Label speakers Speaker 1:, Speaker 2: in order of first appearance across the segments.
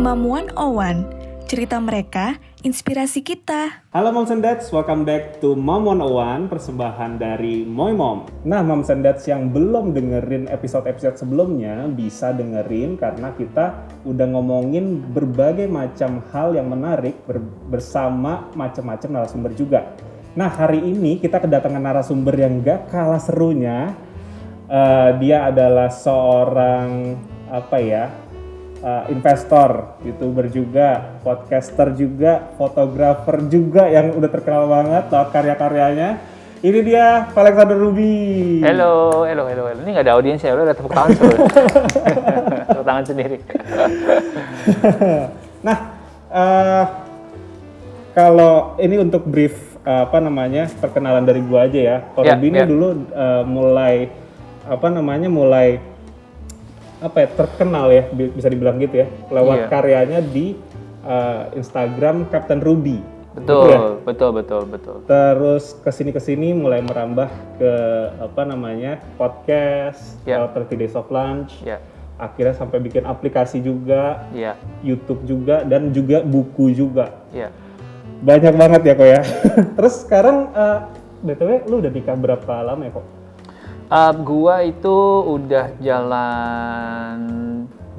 Speaker 1: Mom 101, cerita mereka, inspirasi kita.
Speaker 2: Halo Moms and Dads, welcome back to Mom 101, persembahan dari Moi Mom. Nah Moms and Dads yang belum dengerin episode-episode sebelumnya, bisa dengerin karena kita udah ngomongin berbagai macam hal yang menarik bersama macam-macam narasumber juga. Nah hari ini kita kedatangan narasumber yang gak kalah serunya. Dia adalah seorang investor, YouTuber juga, podcaster juga, fotografer juga yang udah terkenal banget lewat karya-karyanya. Ini dia Alexander Ruby.
Speaker 3: Halo. Ini nggak ada audiens ya, udah tepuk tangan sendiri. Tepuk tangan sendiri.
Speaker 2: Nah, kalau ini untuk brief perkenalan dari gua aja ya. Kalau Ruby ini dulu mulai terkenal ya, bisa dibilang gitu ya, lewat karyanya di Instagram Captain Ruby. Betul. Terus kesini mulai merambah ke podcast, 30 Days of Lunch. Akhirnya sampai bikin aplikasi juga, YouTube juga, dan juga buku juga. Banyak banget ya kok ya. Terus sekarang BTW lu udah nikah berapa lama ya kok?
Speaker 3: Gua itu udah jalan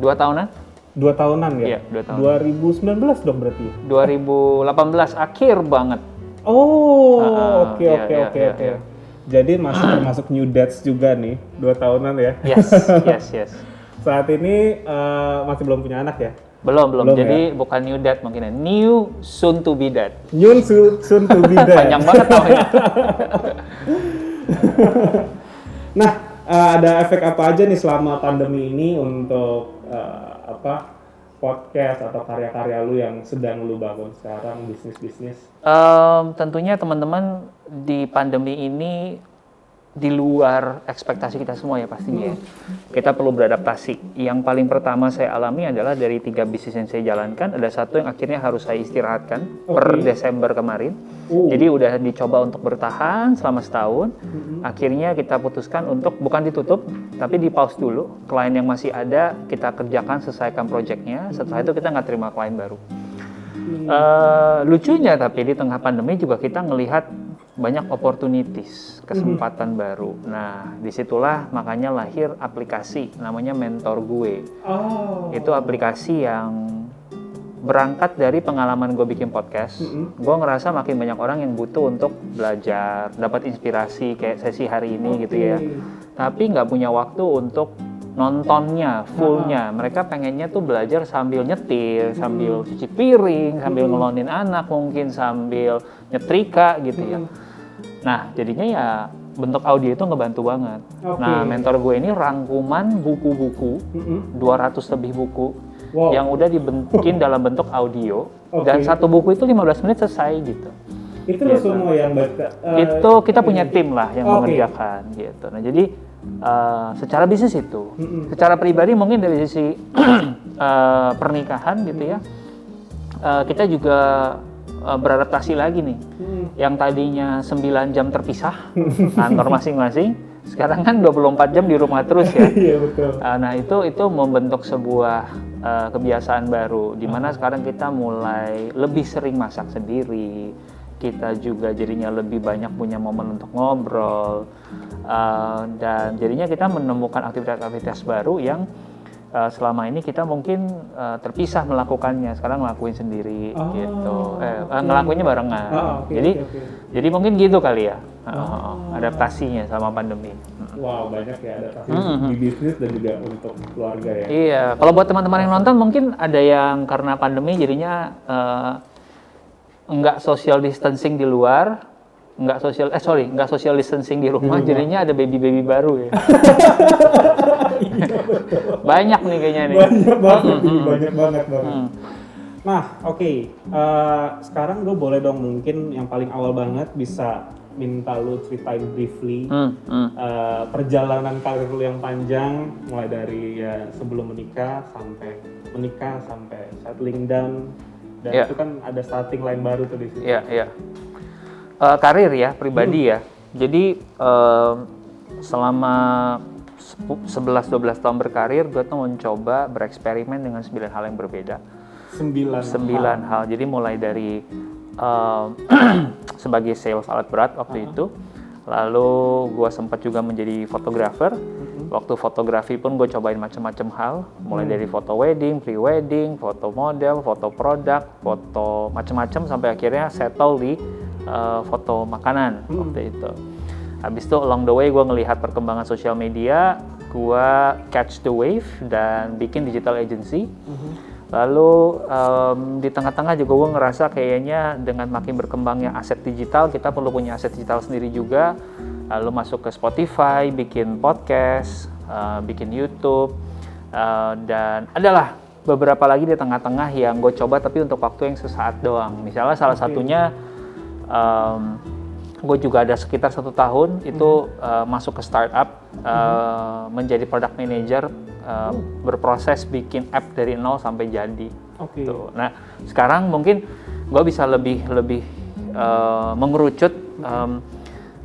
Speaker 3: 2 tahunan.
Speaker 2: 2 tahunan ya?
Speaker 3: Iya, 2 tahun.
Speaker 2: 2019 dong berarti?
Speaker 3: 2018 akhir banget.
Speaker 2: Oh, oke. Jadi masih termasuk new dads juga nih, 2 tahunan ya?
Speaker 3: Yes.
Speaker 2: Saat ini masih belum punya anak ya?
Speaker 3: Belum. Jadi bukan new dad mungkin ya, new soon to be dad.
Speaker 2: New soon to be dad.
Speaker 3: Panjang banget namanya.
Speaker 2: Nah, ada efek apa aja nih selama pandemi ini untuk podcast atau karya-karya lu yang sedang lu bangun sekarang, bisnis-bisnis?
Speaker 3: Tentunya teman-teman di pandemi ini di luar ekspektasi kita semua ya pastinya. Kita perlu beradaptasi. Yang paling pertama saya alami adalah dari 3 bisnis yang saya jalankan, ada satu yang akhirnya harus saya istirahatkan per Desember kemarin. Jadi udah dicoba untuk bertahan selama setahun. Akhirnya kita putuskan untuk bukan ditutup, tapi di pause dulu. Klien yang masih ada kita kerjakan, selesaikan proyeknya. Setelah itu kita nggak terima klien baru. Lucunya tapi di tengah pandemi juga kita ngelihat banyak opportunities, kesempatan baru. Nah, disitulah makanya lahir aplikasi namanya Mentor Gue. Itu aplikasi yang berangkat dari pengalaman gue bikin podcast. Gue ngerasa makin banyak orang yang butuh untuk belajar, dapat inspirasi kayak sesi hari ini gitu ya. Tapi nggak punya waktu untuk nontonnya, fullnya. Mereka pengennya tuh belajar sambil nyetir, sambil cuci piring, sambil ngelonin anak mungkin, sambil nyetrika gitu ya. Nah, jadinya ya bentuk audio itu ngebantu banget. Nah, Mentor Gue ini rangkuman buku-buku, 200 lebih buku yang udah dibikin dalam bentuk audio. Dan satu buku itu 15 menit selesai gitu.
Speaker 2: Itu lo semua yang baca?
Speaker 3: Itu kita punya tim lah yang mengerjakan gitu. Nah, jadi secara bisnis itu, secara pribadi mungkin dari sisi pernikahan gitu ya, kita juga beradaptasi lagi nih. Yang tadinya 9 jam terpisah kantor masing-masing, sekarang kan 24 jam di rumah terus ya.
Speaker 2: Iya betul.
Speaker 3: Nah itu membentuk sebuah kebiasaan baru, di mana sekarang kita mulai lebih sering masak sendiri. Kita juga jadinya lebih banyak punya momen untuk ngobrol, dan jadinya kita menemukan aktivitas-aktivitas baru yang selama ini kita mungkin terpisah melakukannya, sekarang ngelakuin sendiri gitu, ngelakuinnya barengan. Jadi mungkin gitu kali ya, adaptasinya sama pandemi.
Speaker 2: Wow, banyak ya adaptasi di bisnis dan juga untuk keluarga ya.
Speaker 3: Iya, kalau buat teman-teman yang nonton mungkin ada yang karena pandemi jadinya nggak social distancing di luar, nggak social distancing di rumah, jadinya ada baby baru ya. Banyak nih kayaknya nih.
Speaker 2: Banyak banget. Nah, sekarang gue boleh dong mungkin yang paling awal banget bisa minta lu ceritain briefly perjalanan karir lu yang panjang, mulai dari ya sebelum menikah sampai settling down, dan itu kan ada starting line baru tuh di situ.
Speaker 3: Iya. Karir ya, pribadi ya. Jadi selama 11-12 tahun berkarir, gue tuh mencoba bereksperimen dengan 9 hal yang berbeda. 9 hal. Jadi mulai dari sebagai sales alat berat waktu itu, lalu gue sempat juga menjadi fotografer. Waktu fotografi pun gue cobain macam-macam hal, mulai dari foto wedding, pre-wedding, foto model, foto produk, foto macam-macam sampai akhirnya settle di foto makanan waktu itu. Habis itu along the way gue ngelihat perkembangan sosial media, gue catch the wave dan bikin digital agency. Lalu di tengah-tengah juga gue ngerasa kayaknya dengan makin berkembangnya aset digital, kita perlu punya aset digital sendiri juga. Lalu masuk ke Spotify, bikin podcast, bikin YouTube, dan adalah beberapa lagi di tengah-tengah yang gue coba tapi untuk waktu yang sesaat doang. Misalnya salah satunya gue juga ada sekitar 1 tahun itu masuk ke startup, menjadi product manager, berproses bikin app dari nol sampai jadi. Tuh. Nah sekarang mungkin gue bisa lebih mengerucut,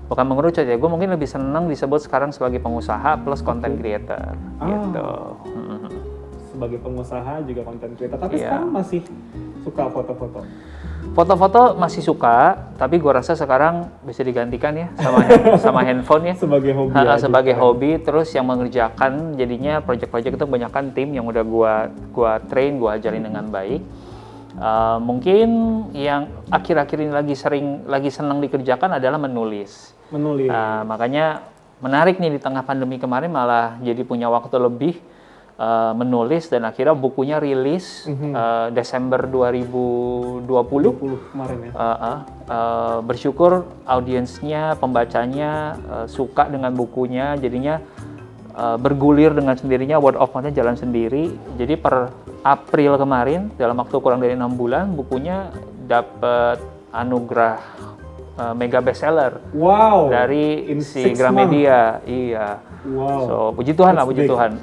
Speaker 3: bukan mengerucut ya, gue mungkin lebih senang disebut sekarang sebagai pengusaha plus content creator. Gitu.
Speaker 2: Sebagai pengusaha juga content creator, tapi sekarang masih suka foto-foto?
Speaker 3: Foto-foto masih suka, tapi gue rasa sekarang bisa digantikan ya sama handphone ya.
Speaker 2: Sebagai hobi.
Speaker 3: Sebagai hobi, terus yang mengerjakan jadinya project-project itu kebanyakan tim yang udah gue train, gue ajarin dengan baik. Mungkin yang akhir-akhir ini lagi senang dikerjakan adalah menulis. Makanya menarik nih di tengah pandemi kemarin malah jadi punya waktu lebih menulis dan akhirnya bukunya rilis Desember 2020
Speaker 2: kemarin ya.
Speaker 3: Bersyukur audiensnya, pembacanya suka dengan bukunya, jadinya bergulir dengan sendirinya, word of mouth-nya jalan sendiri. Jadi per April kemarin dalam waktu kurang dari 6 bulan bukunya dapat anugerah mega bestseller dari si Gramedia. Iya. So puji Tuhan lah, puji Tuhan.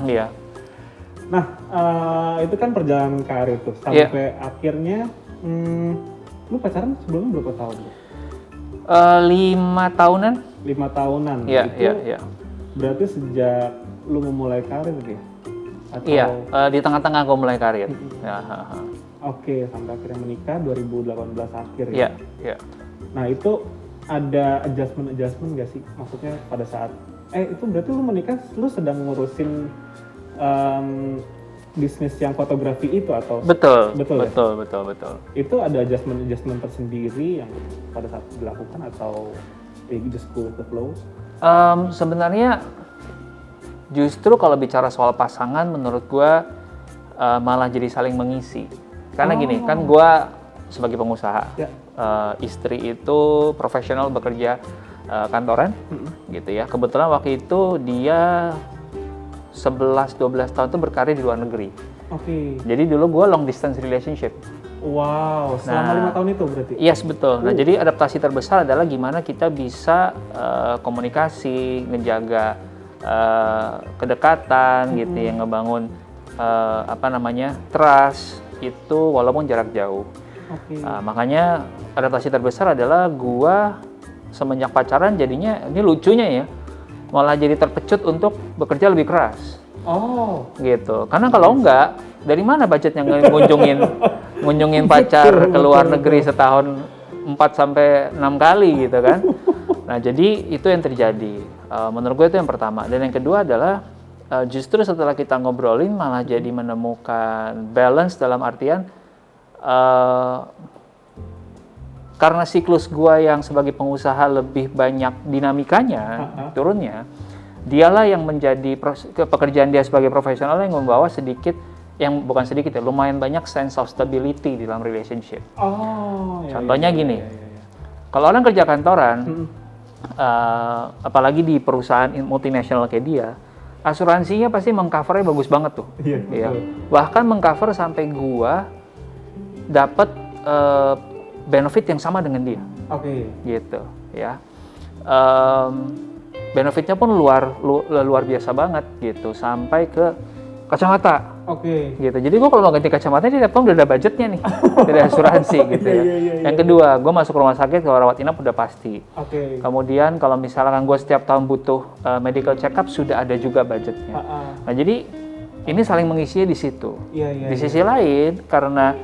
Speaker 3: Iya.
Speaker 2: Nah itu kan perjalanan karir tuh sampai akhirnya lu pacaran sebelumnya berapa tahun?
Speaker 3: 5 tahunan.
Speaker 2: 5 tahunan.
Speaker 3: Iya.
Speaker 2: Berarti sejak lu memulai karir gitu ya?
Speaker 3: Iya, di tengah-tengah gue mulai karir.
Speaker 2: Oke, sampai akhirnya menikah 2018 akhir ya?
Speaker 3: Iya.
Speaker 2: Nah itu ada adjustment nggak sih? Maksudnya pada saat itu berarti lu menikah, lu sedang ngurusin bisnis yang fotografi itu atau? Betul. Itu ada adjustment tersendiri yang pada saat dilakukan atau just go with the flow?
Speaker 3: Sebenarnya justru kalau bicara soal pasangan menurut gue malah jadi saling mengisi. Karena gini, kan gue sebagai pengusaha, istri itu profesional bekerja kantoran, gitu ya. Kebetulan waktu itu dia 11-12 tahun itu berkarir di luar negeri. Jadi dulu gue long distance relationship.
Speaker 2: Wow, selama 5 tahun itu berarti?
Speaker 3: Yes, betul. Nah, jadi adaptasi terbesar adalah gimana kita bisa komunikasi, ngejaga kedekatan, gitu ya, ngebangun trust itu walaupun jarak jauh. Makanya adaptasi terbesar adalah gua semenjak pacaran jadinya, ini lucunya ya, malah jadi terpecut untuk bekerja lebih keras. Gitu. Karena kalau enggak, dari mana budgetnya ngunjungin pacar ke luar negeri setahun 4-6 kali gitu kan. Nah, jadi itu yang terjadi. Menurut gue itu yang pertama. Dan yang kedua adalah justru setelah kita ngobrolin malah jadi menemukan balance dalam artian karena siklus gue yang sebagai pengusaha lebih banyak dinamikanya, turunnya, dialah yang menjadi pekerjaan dia sebagai profesional yang membawa sedikit, yang bukan sedikit ya, lumayan banyak sense of stability di dalam relationship. Contohnya gini, kalau orang kerja kantoran, apalagi di perusahaan multinasional kayak dia, asuransinya pasti mengcovernya bagus banget tuh. Bahkan mengcover sampai gua dapat benefit yang sama dengan dia. Gitu ya. Benefitnya pun luar biasa banget gitu, sampai ke kacamata. Gitu. Jadi gue kalau mau ganti kacamata ini tiap tahun udah ada budgetnya nih, dari asuransi gitu ya. Yang kedua, gue masuk rumah sakit kalau rawat inap udah pasti. Kemudian kalau misalkan gue setiap tahun butuh medical check up sudah ada juga budgetnya. Nah jadi Ini saling mengisi di situ.
Speaker 2: Iya.
Speaker 3: Di sisi lain, karena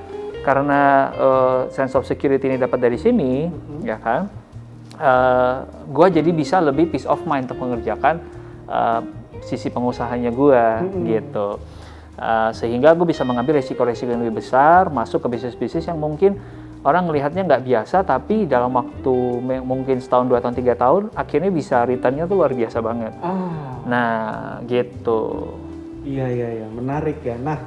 Speaker 3: sense of security ini dapat dari sini, ya kan? Gue jadi bisa lebih peace of mind untuk mengerjakan sisi pengusahanya gue, gitu. Sehingga gue bisa mengambil resiko-resiko yang lebih besar, masuk ke bisnis-bisnis yang mungkin orang melihatnya nggak biasa, tapi dalam waktu mungkin setahun, 2 tahun, 3 tahun, akhirnya bisa return-nya tuh luar biasa banget. Nah, gitu.
Speaker 2: Iya, menarik ya. Nah,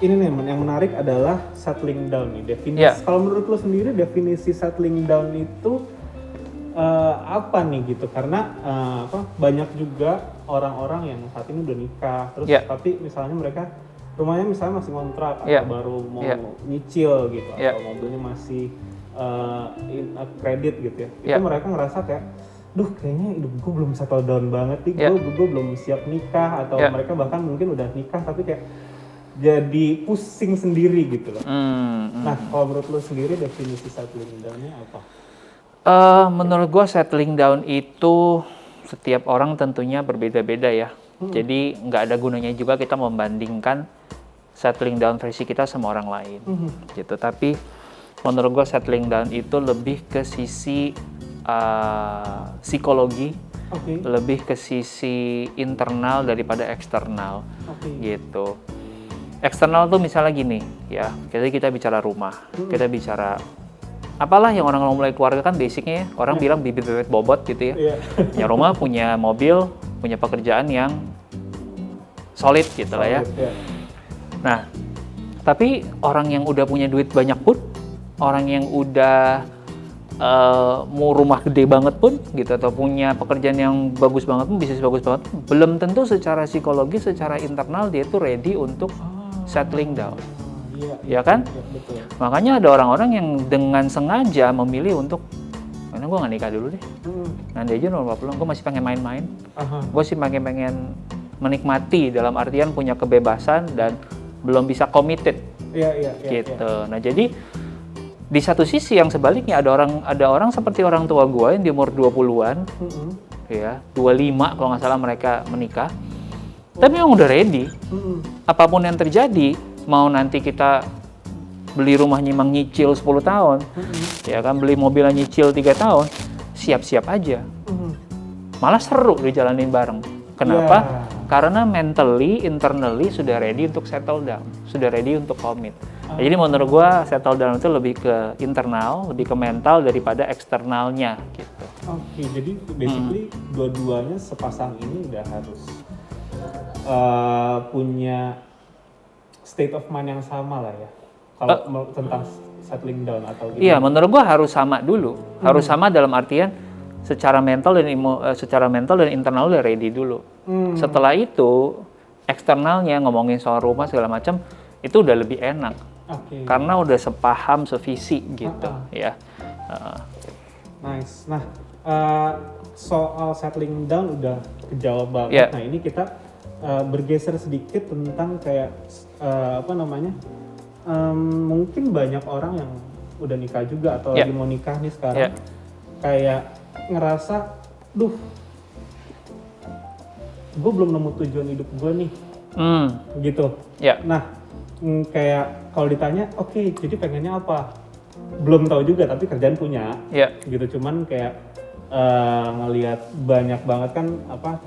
Speaker 2: ini nih yang menarik adalah settling down nih. Definisi. Kalau menurut lo sendiri definisi settling down itu apa nih gitu? Karena banyak juga orang-orang yang saat ini udah nikah, terus tapi misalnya mereka rumahnya misalnya masih kontrak atau baru mau nyicil gitu, atau mobilnya masih kredit gitu ya. Itu mereka ngerasa kayak, duh kayaknya hidup gue belum settle down banget nih, gue belum siap nikah, atau mereka bahkan mungkin udah nikah tapi kayak jadi pusing sendiri gitu loh. Nah, kalau menurut lo sendiri definisi settling down-nya apa?
Speaker 3: Menurut gue settling down itu setiap orang tentunya berbeda-beda ya. Jadi nggak ada gunanya juga kita membandingkan settling down versi kita sama orang lain, gitu. Tapi menurut gue settling down itu lebih ke sisi psikologi, lebih ke sisi internal daripada eksternal, gitu. Eksternal tuh misalnya gini, ya, kita bicara rumah, kita bicara apalah yang orang mulai keluarga kan basicnya ya, orang bilang bibit bebet bobot gitu ya. Punya rumah, punya mobil, punya pekerjaan yang solid gitu lah ya. Nah, tapi orang yang udah punya duit banyak pun, orang yang udah mau rumah gede banget pun gitu, atau punya pekerjaan yang bagus banget pun, bisnis bagus banget pun, belum tentu secara psikologi, secara internal dia tuh ready untuk settling down. Ya kan?
Speaker 2: Betul.
Speaker 3: Makanya ada orang-orang yang dengan sengaja memilih untuk, karena gue nggak nikah dulu deh, nanti aja nomor 40, gue masih pengen main-main, gue sih pengen menikmati dalam artian punya kebebasan dan belum bisa committed, gitu. Nah jadi di satu sisi yang sebaliknya ada orang seperti orang tua gue yang di umur 20-an, ya 25 kalau nggak salah mereka menikah, tapi memang udah ready, apapun yang terjadi, mau nanti kita beli rumah nyimang nyicil 10 tahun, ya kan, beli mobil nyicil 3 tahun, siap-siap aja. Malah seru dijalanin bareng. Kenapa? Karena mentally, internally sudah ready untuk settle down, sudah ready untuk commit. Jadi menurut gua settle down itu lebih ke internal, lebih ke mental daripada eksternalnya gitu.
Speaker 2: Oke, jadi basically dua-duanya sepasang ini udah harus punya state of mind yang sama lah ya. Kalau tentang settling down atau gimana?
Speaker 3: Iya, menurut gua harus sama dulu. Harus sama dalam artian secara mental dan internal udah ready dulu. Setelah itu eksternalnya ngomongin soal rumah segala macam itu udah lebih enak. Karena udah sepaham, sevisi gitu ya.
Speaker 2: Nice. Nah, soal settling down udah kejawab banget. Nah, ini kita bergeser sedikit tentang kayak mungkin banyak orang yang udah nikah juga atau lagi mau nikah nih sekarang, kayak ngerasa, duh, gue belum nemu tujuan hidup gue nih, gitu. Nah, kayak kalau ditanya, oke, jadi pengennya apa? Belum tahu juga, tapi kerjaan punya, gitu. Cuman kayak ngelihat banyak banget kan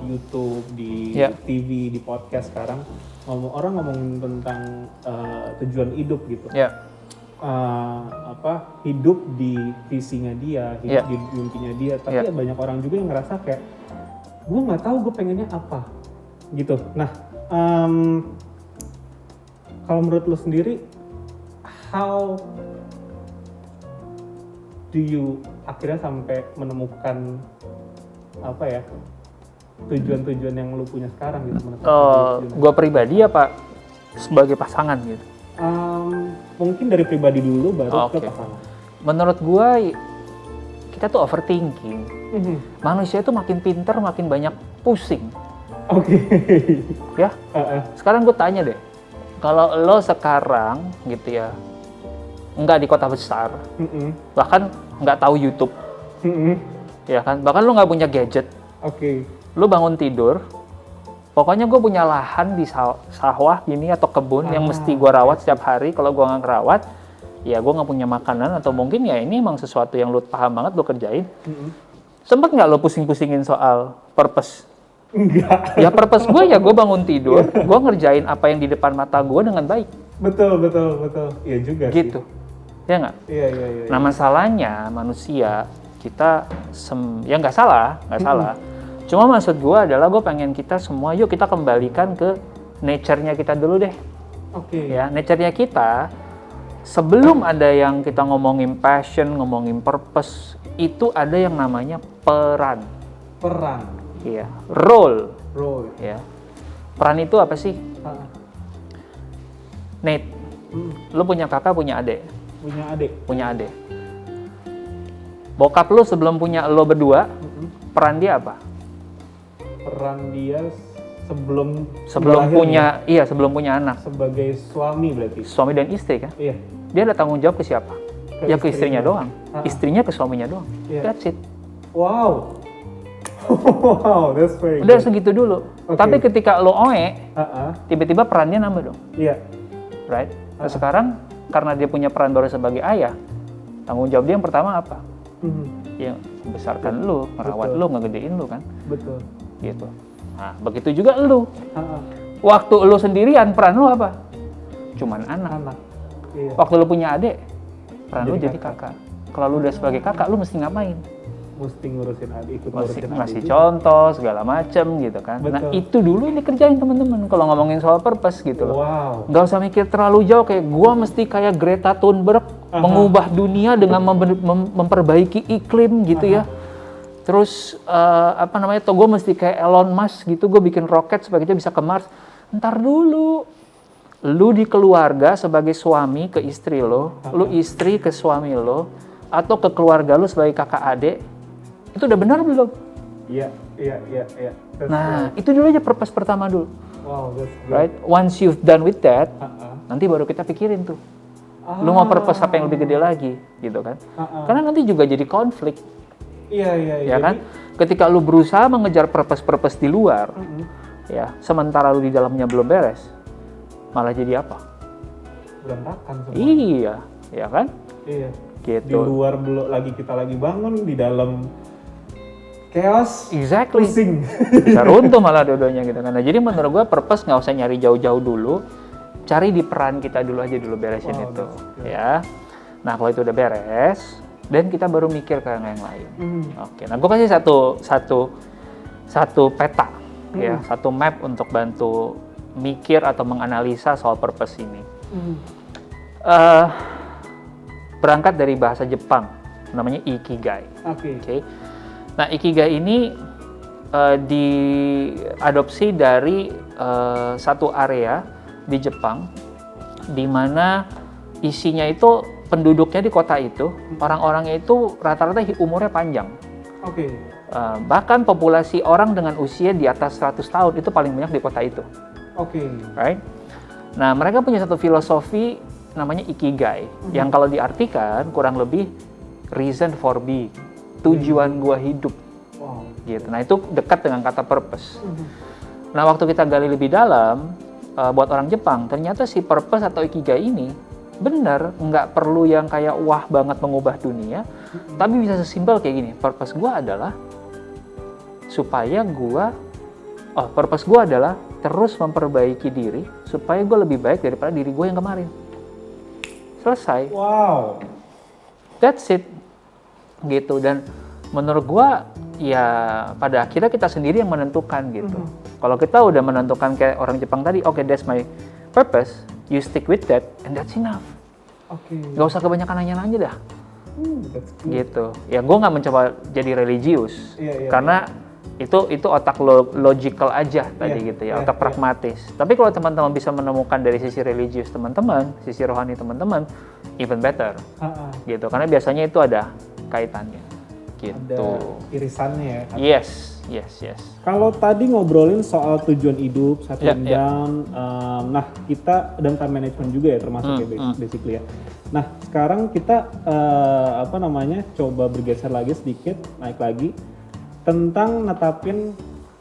Speaker 2: di YouTube, di TV, di podcast sekarang orang ngomongin tentang tujuan hidup gitu. Hidup di visinya dia, hidup di mimpinya dia. Tapi banyak orang juga yang ngerasa kayak gue nggak tahu gue pengennya apa, gitu. Nah, kalau menurut lo sendiri, how do you akhirnya sampai menemukan tujuan-tujuan yang lo punya sekarang gitu?
Speaker 3: Gue pribadi apa sebagai pasangan gitu?
Speaker 2: Mungkin dari pribadi dulu baru ke pasangan.
Speaker 3: Menurut gue kita tuh overthinking. Manusia tuh makin pinter makin banyak pusing. Ya. Sekarang gue tanya deh, kalau lo sekarang gitu ya nggak di kota besar, bahkan nggak tahu YouTube, ya kan, bahkan lo nggak punya gadget, lo bangun tidur, Pokoknya gue punya lahan di sawah gini atau kebun yang mesti gue rawat setiap hari. Kalau gue nggak ngerawat, ya gue nggak punya makanan atau mungkin ya ini emang sesuatu yang lu paham banget lu kerjain. Sempet nggak lo pusing-pusingin soal purpose?
Speaker 2: Enggak.
Speaker 3: Ya purpose gue ya gue bangun tidur, gue ngerjain apa yang di depan mata gue dengan baik.
Speaker 2: Betul. Iya juga
Speaker 3: Gitu.
Speaker 2: sih.
Speaker 3: Ya nggak?
Speaker 2: Iya.
Speaker 3: Nah masalahnya manusia kita ya nggak salah. Cuma maksud gue adalah gue pengen kita semua yuk kita kembalikan ke nature-nya kita dulu deh.
Speaker 2: Oke.
Speaker 3: Ya nature-nya kita sebelum ada yang kita ngomongin passion, ngomongin purpose, itu ada yang namanya peran.
Speaker 2: Peran.
Speaker 3: Iya, role.
Speaker 2: Role.
Speaker 3: Ya. Peran itu apa sih? Nate, lu punya kakak, punya adik?
Speaker 2: Punya adik.
Speaker 3: Punya adik. Bokap lu sebelum punya lo berdua, peran dia apa?
Speaker 2: Peran dia sebelum
Speaker 3: sebelum punya anak.
Speaker 2: Sebagai suami berarti.
Speaker 3: Suami dan istri kan?
Speaker 2: Iya.
Speaker 3: Dia ada tanggung jawab ke siapa? Ya ke istrinya doang.
Speaker 2: Ah.
Speaker 3: Istrinya ke suaminya doang.
Speaker 2: Iya.
Speaker 3: That's it.
Speaker 2: Wow. Wow, that's very
Speaker 3: Udah
Speaker 2: good.
Speaker 3: segitu dulu.
Speaker 2: Oke.
Speaker 3: Tapi ketika lo oe,
Speaker 2: Ah.
Speaker 3: tiba-tiba perannya nambah dong.
Speaker 2: Iya.
Speaker 3: Right? Nah sekarang karena dia punya peran baru sebagai ayah, tanggung jawab dia yang pertama apa? Ya membesarkan lu, merawat
Speaker 2: Betul.
Speaker 3: lu, ngegedein lu kan?
Speaker 2: Betul.
Speaker 3: Gitu. Nah, begitu juga lu.
Speaker 2: Ah.
Speaker 3: Waktu lu sendirian, peran lu apa? Cuman anak.
Speaker 2: Anak. Iya.
Speaker 3: Waktu lu punya adik, peran lu
Speaker 2: Jadi
Speaker 3: jadi kakak. Kalau lu udah sebagai kakak, lu mesti ngapain?
Speaker 2: Mesti ngurusin adik, ikut
Speaker 3: Masih
Speaker 2: ngurusin
Speaker 3: ngasih
Speaker 2: adik.
Speaker 3: contoh, segala macem gitu kan. Nah,
Speaker 2: Betul.
Speaker 3: itu dulu yang dikerjain teman-teman kalau ngomongin soal purpose gitu loh.
Speaker 2: Wow.
Speaker 3: Nggak usah mikir terlalu jauh kayak gua mesti kayak Greta Thunberg mengubah dunia dengan memperbaiki iklim gitu ya. Terus atau gue mesti kayak Elon Musk gitu, gue bikin roket supaya kita bisa ke Mars. Ntar dulu, lu di keluarga sebagai suami ke istri lo, lu istri ke suami lo, atau ke keluarga lu sebagai kakak adik, itu udah benar belum?
Speaker 2: Iya. That's
Speaker 3: Nah, itu dulu aja purpose pertama dulu,
Speaker 2: wow, that's good.
Speaker 3: right? Once you've done with that,
Speaker 2: Ah.
Speaker 3: nanti baru kita pikirin tuh, lu mau purpose apa yang lebih gede lagi, gitu kan? Karena nanti juga jadi konflik.
Speaker 2: Iya.
Speaker 3: Ya kan? Ketika lu berusaha mengejar purpose di luar, ya, sementara lu di dalamnya belum beres, malah jadi apa?
Speaker 2: Berantakan semua.
Speaker 3: Iya, ya kan?
Speaker 2: Iya.
Speaker 3: Gitu.
Speaker 2: Di luar belum lagi kita lagi bangun, di dalam chaos.
Speaker 3: Exactly.
Speaker 2: Pusing.
Speaker 3: Bisa runtuh malah dua-duanya gitu kan. Nah, jadi menurut gua purpose nggak usah nyari jauh-jauh dulu, cari di peran kita dulu aja dulu beresin
Speaker 2: Wow,
Speaker 3: itu,
Speaker 2: that's good.
Speaker 3: ya. Nah, kalau itu udah beres, dan kita baru mikir ke yang lain. Oke, nah gue kasih satu peta, ya, satu map untuk bantu mikir atau menganalisa soal purpose ini. Berangkat dari bahasa Jepang, namanya ikigai.
Speaker 2: Oke.
Speaker 3: Oke. Nah, ikigai ini diadopsi dari satu area di Jepang, di mana isinya itu penduduknya di kota itu, orang-orangnya itu rata-rata umurnya panjang.
Speaker 2: Oke.
Speaker 3: Bahkan populasi orang dengan usia di atas 100 tahun itu paling banyak di kota itu.
Speaker 2: Oke.
Speaker 3: Right? Nah, mereka punya satu filosofi namanya ikigai, yang kalau diartikan kurang lebih reason for being, tujuan gua hidup.
Speaker 2: Wow.
Speaker 3: Gitu. Nah, itu dekat dengan kata purpose. Nah, waktu kita gali lebih dalam, buat orang Jepang, ternyata si purpose atau ikigai ini benar, nggak perlu yang kayak wah banget mengubah dunia, tapi bisa sesimpel kayak gini. Purpose gua adalah purpose gua adalah terus memperbaiki diri supaya gue lebih baik daripada diri gue yang kemarin. Selesai.
Speaker 2: Wow.
Speaker 3: That's it. Gitu. Dan menurut gua ya pada akhirnya kita sendiri yang menentukan gitu. Kalau kita udah menentukan kayak orang Jepang tadi, okay, that's my purpose, you stick with that and that's enough.
Speaker 2: Oke.
Speaker 3: Gak usah kebanyakan nanya-nanya dah.
Speaker 2: That's good.
Speaker 3: Gitu. Ya gua nggak mencoba jadi religius,
Speaker 2: Iya,
Speaker 3: karena itu otak logical aja tadi
Speaker 2: Iya,
Speaker 3: gitu ya,
Speaker 2: iya,
Speaker 3: otak
Speaker 2: iya.
Speaker 3: pragmatis. Tapi kalau teman-teman bisa menemukan dari sisi religius teman-teman, sisi rohani teman-teman, even better. Gitu. Karena biasanya itu ada kaitannya.
Speaker 2: Ada
Speaker 3: Gitu.
Speaker 2: irisannya ya.
Speaker 3: Yes.
Speaker 2: Kalau tadi ngobrolin soal tujuan hidup, settling
Speaker 3: Ya, ya.
Speaker 2: down, nah kita dan time management juga ya termasuk ya basically ya. Nah sekarang kita coba bergeser lagi sedikit, naik lagi tentang netapin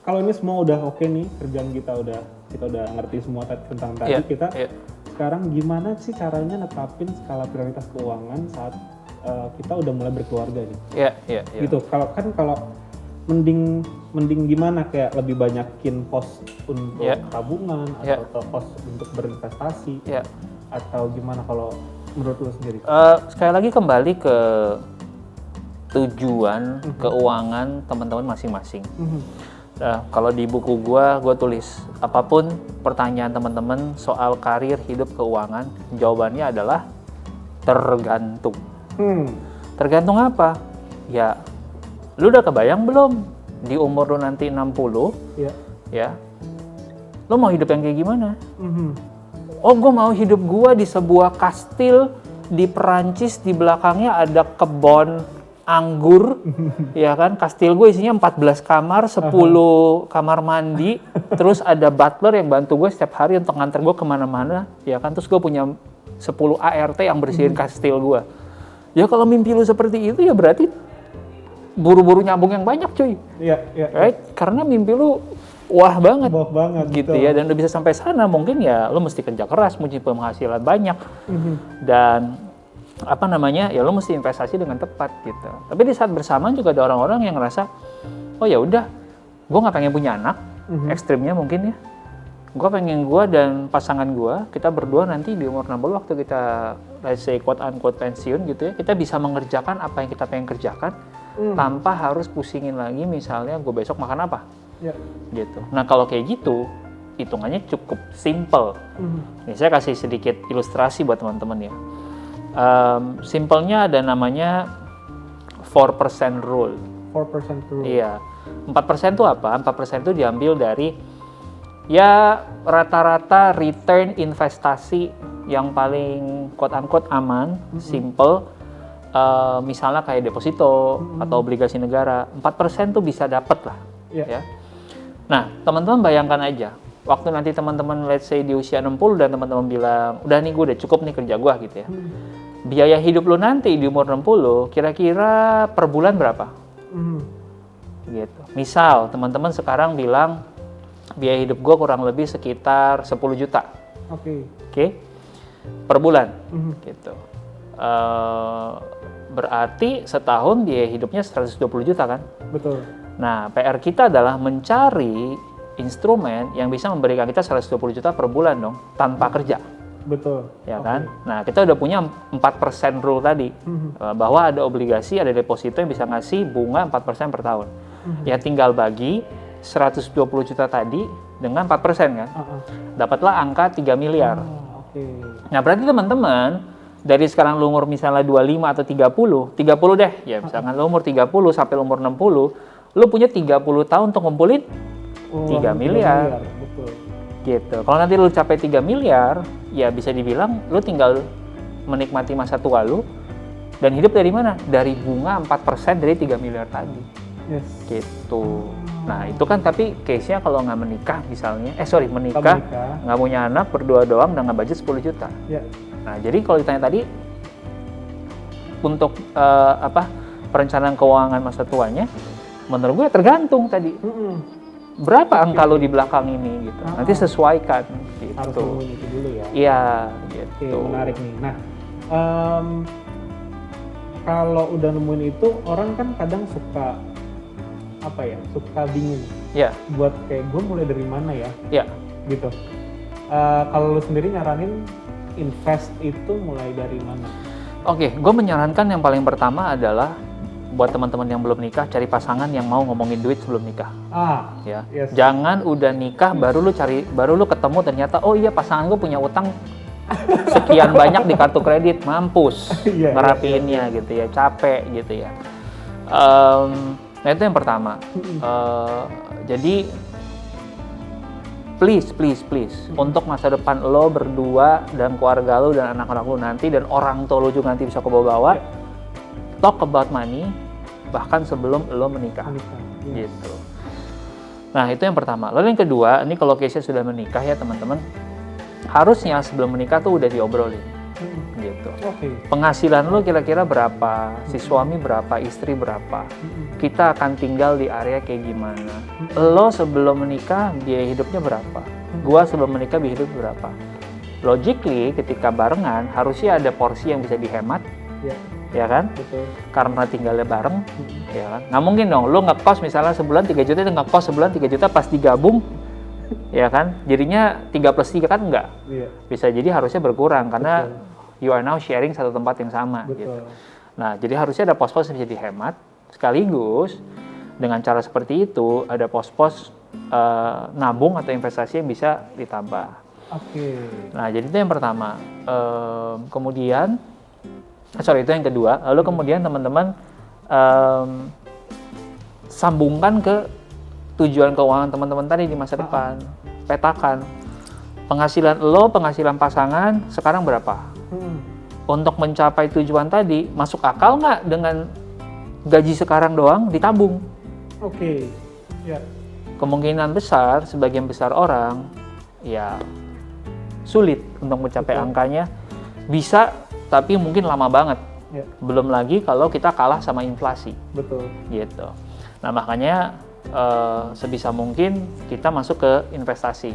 Speaker 2: kalau ini semua udah oke nih, kerjaan kita udah ngerti semua tentang tadi, kita sekarang gimana sih caranya netapin skala prioritas keuangan saat kita udah mulai berkeluarga nih?
Speaker 3: Iya.
Speaker 2: Gitu. Kalau mending gimana, kayak lebih banyakin pos untuk tabungan atau pos untuk berinvestasi atau gimana kalau menurut lu sendiri?
Speaker 3: Sekali lagi kembali ke tujuan keuangan teman-teman masing-masing. Kalau di buku gua tulis apapun pertanyaan teman-teman soal karir, hidup, keuangan, jawabannya adalah tergantung. Tergantung apa? Ya, lu udah kebayang belum di umur lu nanti 60? Ya. Lu mau hidup yang kayak gimana? Oh, gue mau hidup gue di sebuah kastil di Perancis, di belakangnya ada kebun anggur, ya kan? Kastil gue isinya 14 kamar, 10 kamar mandi, terus ada butler yang bantu gue setiap hari untuk nganter gue kemana-mana, ya kan? Terus gue punya 10 ART yang bersihin kastil gue. Ya kalau mimpi lu seperti itu ya berarti buru-buru nyambung yang banyak, cuy.
Speaker 2: Iya.
Speaker 3: Right? Karena mimpi lu wah banget gitu
Speaker 2: betul.
Speaker 3: ya, dan udah bisa sampai sana mungkin ya lo mesti kerja keras, mesti penghasilan banyak, dan ya lo mesti investasi dengan tepat gitu. Tapi di saat bersamaan juga ada orang-orang yang ngerasa, oh ya udah, gue nggak pengen punya anak, ekstrimnya mungkin ya, gue pengen gue dan pasangan gue, kita berdua nanti di umur 60 waktu kita let's say quote unquote pensiun gitu ya, kita bisa mengerjakan apa yang kita pengen kerjakan tanpa harus pusingin lagi misalnya gue besok makan apa. Gitu. Nah kalau kayak gitu, hitungannya cukup simple. Nih saya kasih sedikit ilustrasi buat teman-teman ya. Simpelnya ada namanya 4% rule.
Speaker 2: 4% rule.
Speaker 3: Iya. 4% itu apa? 4% itu diambil dari ya rata-rata return investasi yang paling quote-unquote aman, simple. Misalnya kayak deposito atau obligasi negara. 4% tuh bisa dapat lah. Ya. Nah, teman-teman bayangkan aja, waktu nanti teman-teman let's say di usia 60 dan teman-teman bilang, udah nih gue udah cukup nih kerja gue gitu ya. Biaya hidup lu nanti di umur 60, kira-kira per bulan berapa? Gitu. Misal, teman-teman sekarang bilang, biaya hidup gue kurang lebih sekitar 10 juta. Oke? Per bulan. Gitu. Berarti setahun biaya hidupnya 120 juta kan?
Speaker 2: Betul.
Speaker 3: Nah, PR kita adalah mencari instrumen yang bisa memberikan kita 120 juta per bulan dong, tanpa kerja.
Speaker 2: Betul.
Speaker 3: Ya kan? Nah, kita udah punya 4% rule tadi, bahwa ada obligasi, ada deposito yang bisa ngasih bunga 4% per tahun. Ya tinggal bagi 120 juta tadi dengan 4% kan? Dapatlah angka 3 miliar. Nah, berarti teman-teman, dari sekarang lu umur misalnya 25 atau 30 deh, ya misalkan lu umur 30 sampai umur 60, lu punya 30 tahun untuk ngumpulin 3 miliar.
Speaker 2: Betul.
Speaker 3: Gitu. Kalau nanti lu capai 3 miliar, ya bisa dibilang lu tinggal menikmati masa tua lu dan hidup dari mana? Dari bunga 4% dari 3 miliar tadi. Gitu. Nah, itu kan tapi case-nya kalau nggak menikah misalnya, menikah, nggak punya anak, berdua doang dan nggak budget 10 juta. Nah, jadi kalau ditanya tadi, untuk perencanaan keuangan masa tuanya, menurut gue tergantung tadi. Berapa angka lo di belakang ini gitu. Nanti sesuaikan gitu.
Speaker 2: Harus nemuin itu dulu ya.
Speaker 3: Iya, gitu.
Speaker 2: Menarik nih. Nah, kalau udah nemuin itu, orang kan kadang suka bingung. Buat kayak gue mulai dari mana ya? Gitu. Kalau lo sendiri nyaranin invest itu mulai dari mana?
Speaker 3: Oke, gue menyarankan yang paling pertama adalah buat teman-teman yang belum nikah, cari pasangan yang mau ngomongin duit sebelum nikah. Jangan udah nikah baru lu ketemu ternyata oh iya pasangan gue punya utang sekian banyak di kartu kredit, mampus ngerapiinnya gitu ya, capek gitu ya. Nah itu yang pertama. Jadi please untuk masa depan lo berdua dan keluarga lo dan anak-anak lo nanti dan orang tua lo juga nanti bisa kebawa-bawa, talk about money bahkan sebelum lo menikah. Gitu. Nah itu yang pertama. Lalu yang kedua, ini kalau case-nya sudah menikah ya teman-teman, harusnya sebelum menikah tuh udah diobrolin. gitu.
Speaker 2: Oke.
Speaker 3: Penghasilan lo kira-kira berapa, si suami berapa, istri berapa, kita akan tinggal di area kayak gimana, lo sebelum menikah biaya hidupnya berapa, gua sebelum menikah biaya hidup berapa. Logically ketika barengan harusnya ada porsi yang bisa dihemat, ya kan?
Speaker 2: Betul.
Speaker 3: Karena tinggalnya bareng, ya kan? Nggak mungkin dong, lo ngekos misalnya sebulan 3 juta, itu ngekos sebulan 3 juta pas digabung, ya kan? Jadinya 3 plus 3 kan enggak.
Speaker 2: Iya.
Speaker 3: Bisa jadi harusnya berkurang karena you are now sharing satu tempat yang sama.
Speaker 2: Betul.
Speaker 3: Gitu. Nah, jadi harusnya ada pos-pos yang bisa dihemat, sekaligus dengan cara seperti itu ada pos-pos nabung atau investasi yang bisa ditambah.
Speaker 2: Oke.
Speaker 3: Nah, jadi itu yang pertama. Kemudian, itu yang kedua. Lalu kemudian teman-teman sambungkan ke tujuan keuangan teman-teman tadi di masa depan. Petakan penghasilan lo, penghasilan pasangan sekarang berapa? Untuk mencapai tujuan tadi, masuk akal nggak dengan gaji sekarang doang ditabung?
Speaker 2: Oke. Ya.
Speaker 3: Kemungkinan besar, sebagian besar orang, ya sulit untuk mencapai angkanya. Bisa, tapi mungkin lama banget.
Speaker 2: Ya.
Speaker 3: Belum lagi kalau kita kalah sama inflasi.
Speaker 2: Betul.
Speaker 3: Gitu. Nah, makanya sebisa mungkin kita masuk ke investasi.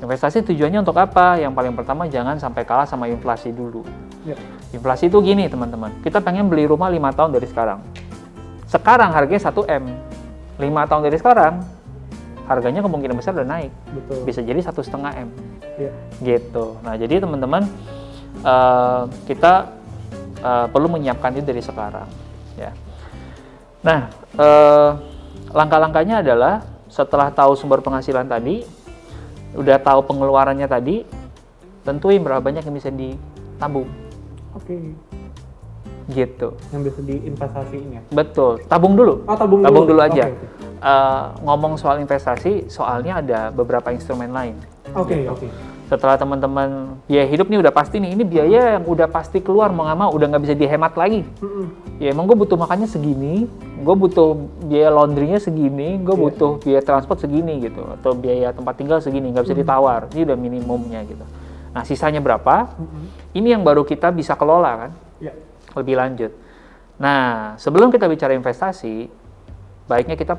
Speaker 3: Investasi tujuannya untuk apa? Yang paling pertama jangan sampai kalah sama inflasi dulu.
Speaker 2: Ya.
Speaker 3: Inflasi itu gini teman-teman, kita pengen beli rumah 5 tahun dari sekarang. Sekarang harganya 1M. 5 tahun dari sekarang, harganya kemungkinan besar udah naik.
Speaker 2: Betul.
Speaker 3: Bisa jadi 1,5M.
Speaker 2: Ya.
Speaker 3: Gitu. Nah, jadi teman-teman, kita perlu menyiapkan itu dari sekarang. Ya. Nah, langkah-langkahnya adalah setelah tahu sumber penghasilan tadi, udah tahu pengeluarannya tadi, tentuin berapa banyak yang bisa ditabung.
Speaker 2: Oke.
Speaker 3: Gitu.
Speaker 2: Yang bisa diinvestasiin ya?
Speaker 3: Betul. Tabung dulu.
Speaker 2: Oh, tabung
Speaker 3: dulu aja.
Speaker 2: Oke.
Speaker 3: Ngomong soal investasi, soalnya ada beberapa instrumen lain.
Speaker 2: Oke.
Speaker 3: Setelah teman-teman biaya hidup nih udah pasti nih, ini biaya yang udah pasti keluar, mau nggak mau udah nggak bisa dihemat lagi. Ya emang gue butuh makannya segini, gue butuh biaya laundrynya segini, gue butuh biaya transport segini gitu, atau biaya tempat tinggal segini, nggak bisa ditawar. Ini udah minimumnya gitu. Nah sisanya berapa? Ini yang baru kita bisa kelola kan, lebih lanjut. Nah sebelum kita bicara investasi, baiknya kita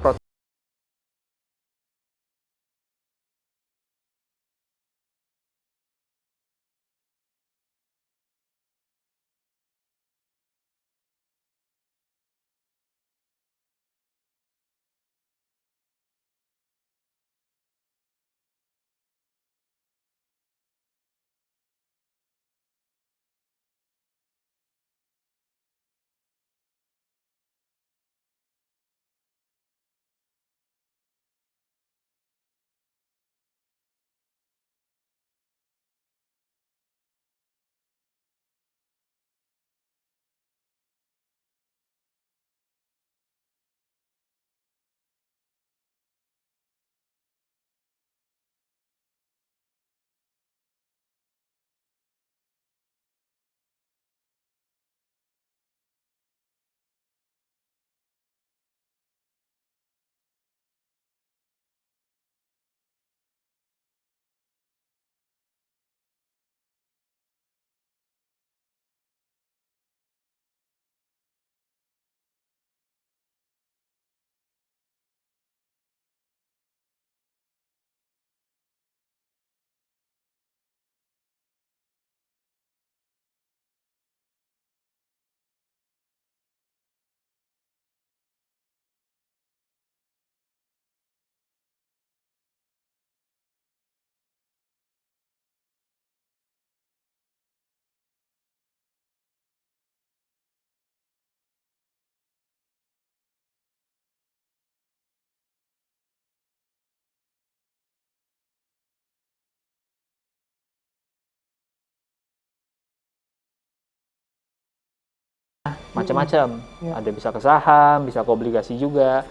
Speaker 3: macam-macam. Ada bisa ke saham, bisa ke obligasi juga.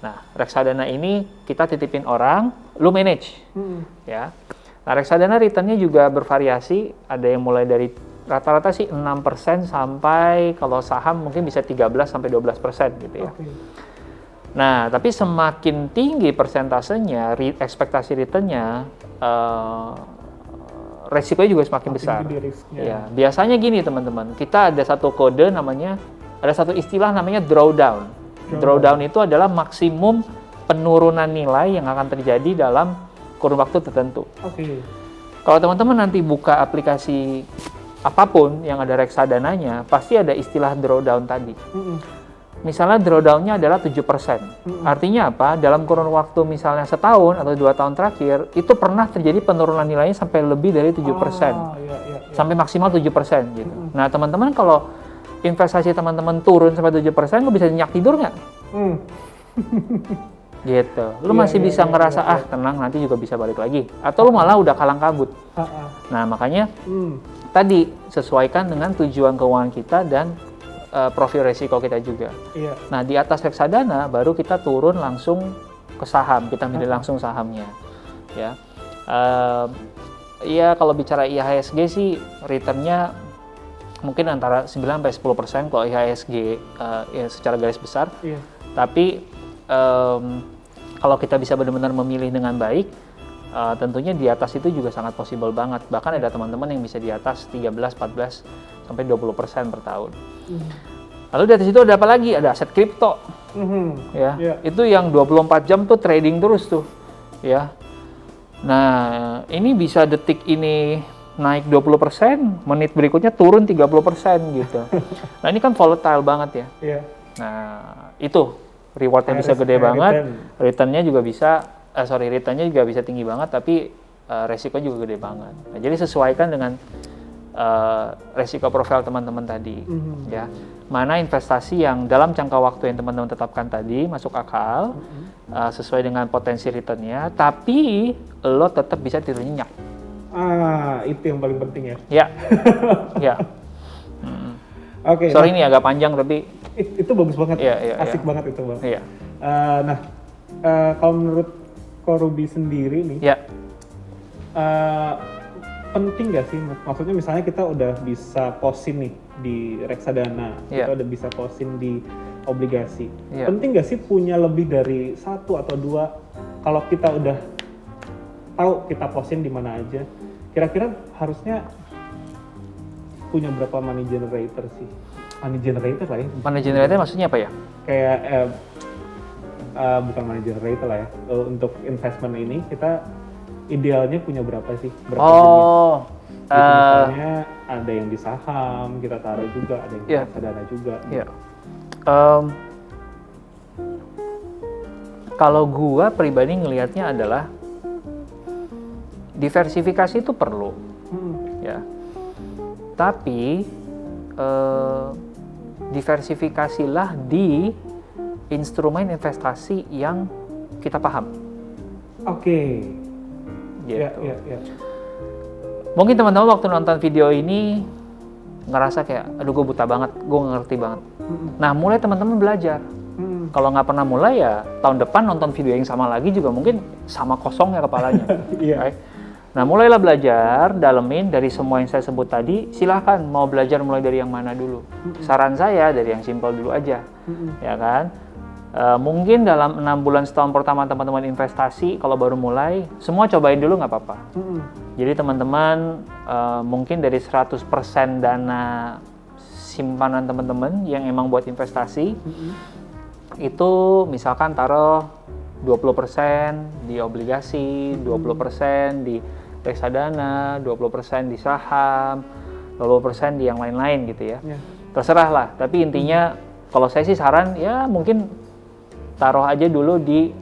Speaker 3: Nah, reksadana ini kita titipin orang, lu manage. Ya. Nah, reksadana returnnya juga bervariasi, ada yang mulai dari rata-rata sih 6% sampai kalau saham mungkin bisa 13 sampai 12% gitu ya. Nah, tapi semakin tinggi persentasenya, ekspektasi returnnya, resikonya juga semakin besar.
Speaker 2: gede risknya.
Speaker 3: Ya, biasanya gini teman-teman, kita ada satu kode ada satu istilah namanya drawdown. Drawdown itu adalah maksimum penurunan nilai yang akan terjadi dalam kurun waktu tertentu.
Speaker 2: Oke.
Speaker 3: Kalau teman-teman nanti buka aplikasi apapun yang ada reksadananya, pasti ada istilah drawdown tadi. Misalnya drawdown-nya adalah 7%. Artinya apa? Dalam kurun waktu misalnya setahun atau 2 tahun terakhir, itu pernah terjadi penurunan nilainya sampai lebih dari 7%.
Speaker 2: Iya.
Speaker 3: Sampai maksimal 7% gitu. Nah, teman-teman kalau investasi teman-teman turun sampai 7%, lo bisa nyenyak tidur nggak? Gitu. Lo masih bisa ngerasa, tenang, nanti juga bisa balik lagi. Atau lo malah udah kalang kabut. Nah, makanya tadi sesuaikan dengan tujuan keuangan kita dan profil resiko kita juga.
Speaker 2: Iya.
Speaker 3: Nah, di atas reksadana baru kita turun langsung ke saham, kita milih langsung sahamnya. Ya, ya kalau bicara IHSG sih returnnya mungkin antara 9-10% kalau IHSG ya secara garis besar.
Speaker 2: Iya.
Speaker 3: Tapi kalau kita bisa benar-benar memilih dengan baik, tentunya di atas itu juga sangat possible banget. Bahkan ada teman-teman yang bisa di atas 13, 14, sampai 20% per tahun. Lalu di atas itu ada apa lagi? Ada aset kripto. Ya, itu yang 24 jam tuh trading terus tuh. Ya. Nah, ini bisa detik ini naik 20%, menit berikutnya turun 30% gitu. Nah, ini kan volatile banget ya.
Speaker 2: Iya.
Speaker 3: Nah, itu rewardnya bisa gede banget, returnnya juga bisa, returnnya juga bisa tinggi banget, tapi resikonya juga gede banget. Nah, jadi sesuaikan dengan resiko profil teman-teman tadi, ya. Mana investasi yang dalam jangka waktu yang teman-teman tetapkan tadi masuk akal, sesuai dengan potensi returnnya, tapi lo tetap bisa tidur nyenyak.
Speaker 2: Itu yang paling penting ya.
Speaker 3: Ya, ya.
Speaker 2: Oke.
Speaker 3: Sorry ini agak panjang tapi
Speaker 2: itu bagus banget, asik
Speaker 3: iya.
Speaker 2: banget itu bang.
Speaker 3: Iya.
Speaker 2: Nah, kalau menurut Koruby sendiri nih, penting nggak sih, maksudnya misalnya kita udah bisa posin nih di reksadana, kita udah bisa posin di obligasi, penting nggak sih punya lebih dari 1 atau 2? Kalau kita udah tahu kita posin di mana aja, kira-kira harusnya punya berapa money generator sih? Money generator lah ya.
Speaker 3: Money generator maksudnya apa ya?
Speaker 2: Kayak bukan money generator lah ya. Untuk investment ini kita idealnya punya berapa sih? Berapa jenis? Misalnya ada yang di saham kita taruh juga, ada yang di reksadana juga.
Speaker 3: Iya. Kalau gua pribadi ngelihatnya adalah diversifikasi itu perlu, ya. Tapi diversifikasilah di instrumen investasi yang kita paham.
Speaker 2: Oke.
Speaker 3: Gitu.
Speaker 2: Ya.
Speaker 3: Mungkin teman-teman waktu nonton video ini ngerasa kayak, aduh gue buta banget, gue nggak ngerti banget. Nah, mulai teman-teman belajar. Kalau nggak pernah mulai ya tahun depan nonton video yang sama lagi juga mungkin sama kosongnya kepalanya. Right? Nah, mulailah belajar, dalemin dari semua yang saya sebut tadi. Silahkan mau belajar mulai dari yang mana dulu. Saran saya dari yang simpel dulu aja, ya kan? Mungkin dalam 6 bulan setahun pertama teman-teman investasi, kalau baru mulai, semua cobain dulu nggak apa-apa. Jadi teman-teman mungkin dari 100% dana simpanan teman-teman yang emang buat investasi, itu misalkan taruh 20% di obligasi, 20% di reksadana, 20% di saham, 20% di yang lain-lain gitu ya. Terserah lah, tapi intinya kalau saya sih saran ya mungkin taruh aja dulu di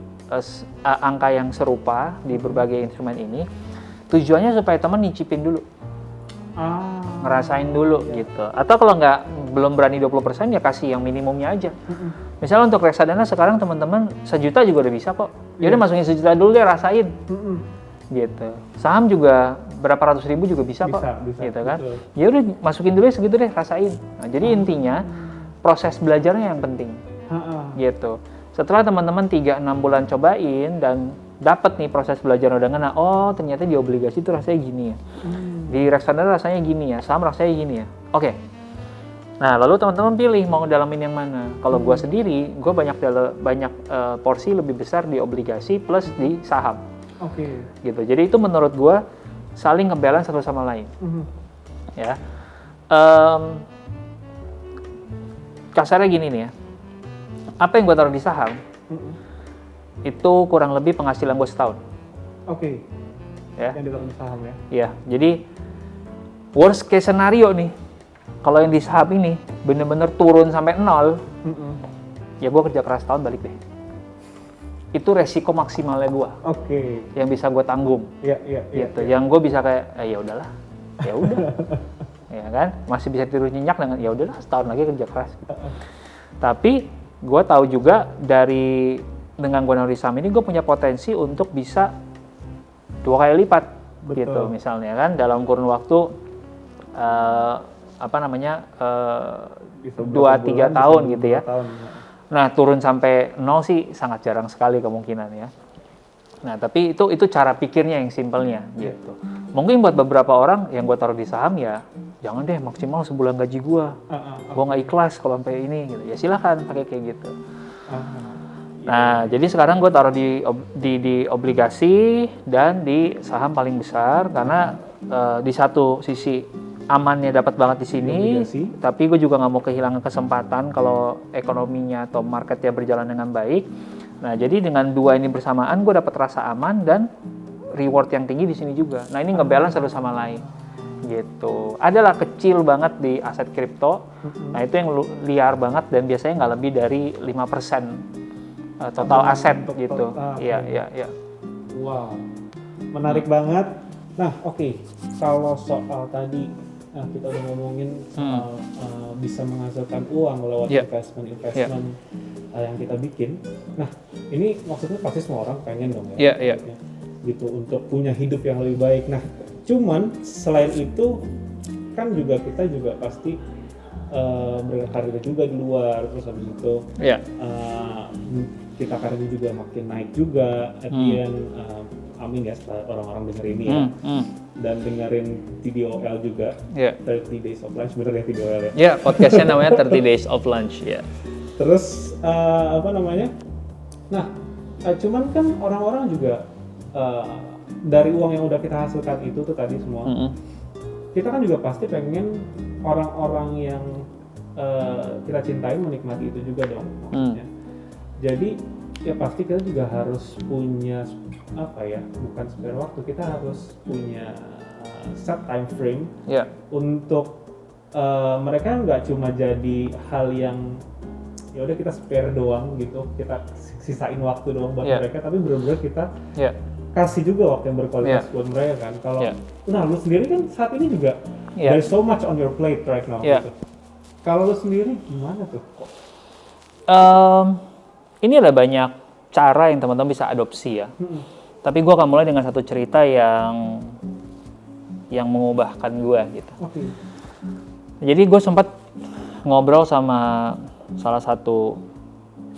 Speaker 3: angka yang serupa di berbagai instrumen ini. Tujuannya supaya teman nyicipin dulu. Ngerasain dulu gitu. Atau kalau belum berani 20% ya kasih yang minimumnya aja. Misalnya untuk reksadana sekarang teman-teman 1 juta juga udah bisa kok. Jadi masukin 1 juta dulu deh, rasain. Gitu. Saham juga berapa ratus ribu juga bisa kok.
Speaker 2: Bisa,
Speaker 3: gitu kan. Ya udah masukin dulu segitu deh, rasain. Nah, jadi intinya proses belajarnya yang penting. Gitu. Setelah teman-teman 3-6 bulan cobain dan dapat nih proses belajar udah ngena, oh ternyata di obligasi itu rasanya gini ya. Di reksadana rasanya gini ya, saham rasanya gini ya. Oke. Nah, lalu teman-teman pilih mau dalamin yang mana. Kalau gua sendiri, gua banyak porsi lebih besar di obligasi plus di saham.
Speaker 2: Oke.
Speaker 3: Gitu. Jadi itu menurut gua saling ngebalance satu sama lain. Ya, kasarnya gini nih ya, apa yang gue taruh di saham itu kurang lebih penghasilan gue setahun.
Speaker 2: Oke.
Speaker 3: Ya.
Speaker 2: Yang ditaruh di saham ya.
Speaker 3: Iya, jadi worst case scenario nih, kalau yang di saham ini bener-bener turun sampai 0, ya gue kerja keras tahun balik deh. Itu resiko maksimalnya gue.
Speaker 2: Oke.
Speaker 3: Yang bisa gue tanggung.
Speaker 2: Iya.
Speaker 3: Gitu. Yang gue bisa kayak, ya udahlah, ya udah, ya kan, masih bisa tidur nyenyak dengan ya udahlah setahun lagi kerja keras. Gitu. Tapi gue tahu juga dengan gue naruh di saham ini gue punya potensi untuk bisa 2 kali lipat.
Speaker 2: Betul.
Speaker 3: Gitu misalnya kan dalam kurun waktu 2-3 tahun gitu ya. Nah, turun sampai 0 sih sangat jarang sekali kemungkinan ya. Nah, tapi itu cara pikirnya yang simpelnya gitu. Mungkin buat beberapa orang yang gue taruh di saham ya, jangan deh maksimal sebulan gaji gue. Gue nggak ikhlas kalau sampai ini gitu. Ya silahkan pakai kayak gitu. Nah, jadi sekarang gue taruh di obligasi dan di saham paling besar karena di satu sisi amannya dapat banget di sini, tapi gue juga nggak mau kehilangan kesempatan kalau ekonominya atau marketnya berjalan dengan baik. Nah, jadi dengan 2 ini bersamaan, gue dapat rasa aman dan reward yang tinggi di sini juga. Nah, ini ngebalance satu sama lain, gitu. Adalah kecil banget di aset kripto. Nah, itu yang liar banget dan biasanya nggak lebih dari 5% total aset gitu. Iya.
Speaker 2: Wow, menarik banget. Nah, oke. Kalau soal tadi kita udah ngomongin soal bisa menghasilkan uang lewat investment yang kita bikin. Nah, ini maksudnya pasti semua orang pengen dong ya.
Speaker 3: Iya.
Speaker 2: Gitu untuk punya hidup yang lebih baik. Nah, cuman selain itu kan juga kita juga pasti berkarir juga di luar, terus habis itu kita karirnya juga makin naik juga. At the end, amin ya setelah orang-orang denger ini ya. Dan dengerin TDOL juga, 30 Days of Lunch, bener ya TDOL ya?
Speaker 3: Ya, podcastnya namanya 30 Days of Lunch ya.
Speaker 2: Terus nah, cuman kan orang-orang juga dari uang yang udah kita hasilkan itu tuh tadi semua, kita kan juga pasti pengen orang-orang yang kita cintai menikmati itu juga dong maksudnya. Jadi ya pasti kita juga harus punya bukan spare waktu, kita harus punya set time frame untuk mereka nggak cuma jadi hal yang ya udah kita spare doang gitu, kita sisain waktu doang buat mereka, tapi benar-benar kita kasih juga waktu yang berkualitas buat mereka kan. Kalau nah lu sendiri kan saat ini juga there's so much on your plate right now gitu. Kalau lu sendiri gimana tuh?
Speaker 3: Ini ada banyak cara yang teman-teman bisa adopsi ya. Tapi gue akan mulai dengan satu cerita yang mengubahkan gue gitu. Jadi gue sempat ngobrol sama salah satu